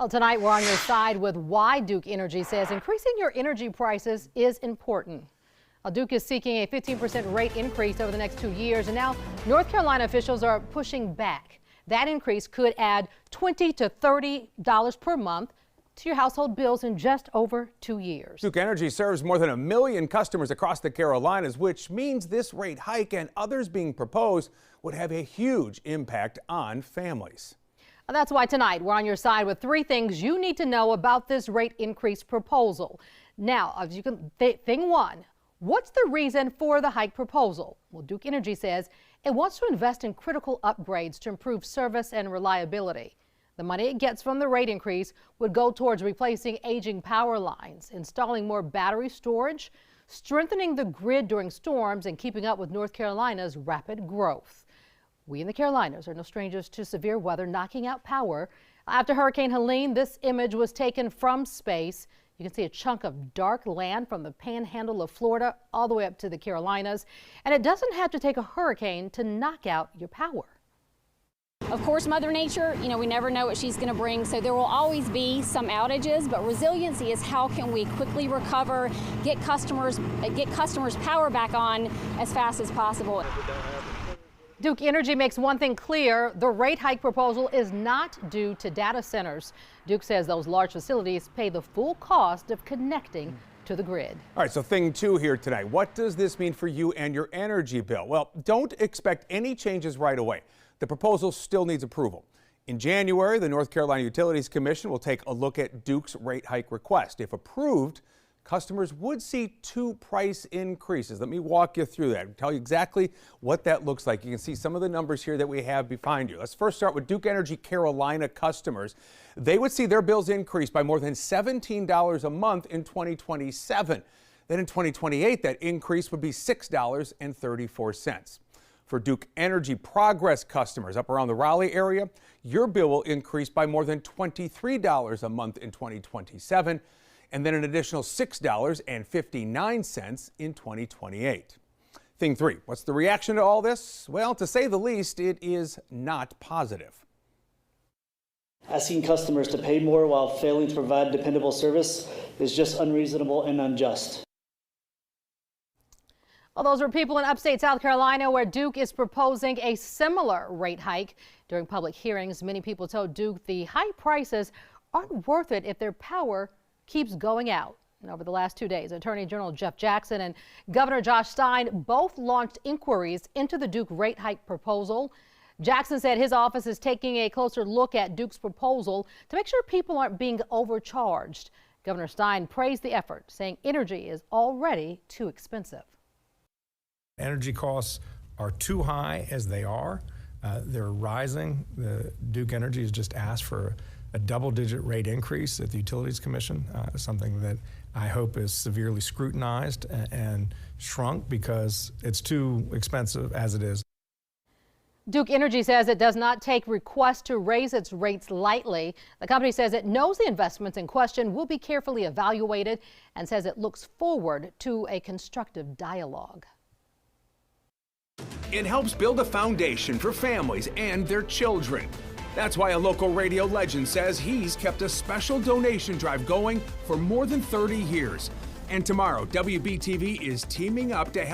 Well, tonight we're on your side with why Duke Energy says increasing your energy prices is important. Duke is seeking a 15% rate increase over the next 2 years, and now North Carolina officials are pushing back. That increase could add $20 to $30 per month to your household bills in just over 2 years. Duke Energy serves more than 1 million customers across the Carolinas, which means this rate hike and others being proposed would have a huge impact on families. That's why tonight we're on your side with 3 things you need to know about this rate increase proposal. Now, as you can, thing 1, what's the reason for the hike proposal? Well, Duke Energy says it wants to invest in critical upgrades to improve service and reliability. The money it gets from the rate increase would go towards replacing aging power lines, installing more battery storage, strengthening the grid during storms, and keeping up with North Carolina's rapid growth. We in the Carolinas are no strangers to severe weather knocking out power. After Hurricane Helene, this image was taken from space. You can see a chunk of dark land from the panhandle of Florida all the way up to the Carolinas. And it doesn't have to take a hurricane to knock out your power. Of course, Mother Nature, we never know what she's going to bring, so there will always be some outages, but resiliency is how can we quickly recover, get customers power back on as fast as possible. Duke Energy makes one thing clear: the rate hike proposal is not due to data centers. Duke says those large facilities pay the full cost of connecting to the grid. All right, so thing 2 here tonight. What does this mean for you and your energy bill? Well, don't expect any changes right away. The proposal still needs approval. In January, the North Carolina Utilities Commission will take a look at Duke's rate hike request. If approved, customers would see 2 price increases. Let me walk you through that and tell you exactly what that looks like. You can see some of the numbers here that we have behind you. Let's first start with Duke Energy Carolina customers. They would see their bills increase by more than $17 a month in 2027. Then in 2028, that increase would be $6.34. For Duke Energy Progress customers up around the Raleigh area, your bill will increase by more than $23 a month in 2027. And then an additional $6.59 in 2028. Thing 3, what's the reaction to all this? Well, to say the least, it is not positive. Asking customers to pay more while failing to provide dependable service is just unreasonable and unjust. Well, those were people in upstate South Carolina, where Duke is proposing a similar rate hike. During public hearings, many people told Duke the high prices aren't worth it if their power keeps going out. And over the last 2 days, Attorney General Jeff Jackson and Governor Josh Stein both launched inquiries into the Duke rate hike proposal. Jackson said his office is taking a closer look at Duke's proposal to make sure people aren't being overcharged. Governor Stein praised the effort, saying energy is already too expensive. Energy costs are too high as they are. They're rising. Duke Energy has just asked for a double-digit rate increase at the Utilities Commission, something that I hope is severely scrutinized and shrunk because it's too expensive as it is. Duke Energy says it does not take requests to raise its rates lightly. The company says it knows the investments in question will be carefully evaluated and says it looks forward to a constructive dialogue. It helps build a foundation for families and their children. That's why a local radio legend says he's kept a special donation drive going for more than 30 years. And tomorrow, WBTV is teaming up to help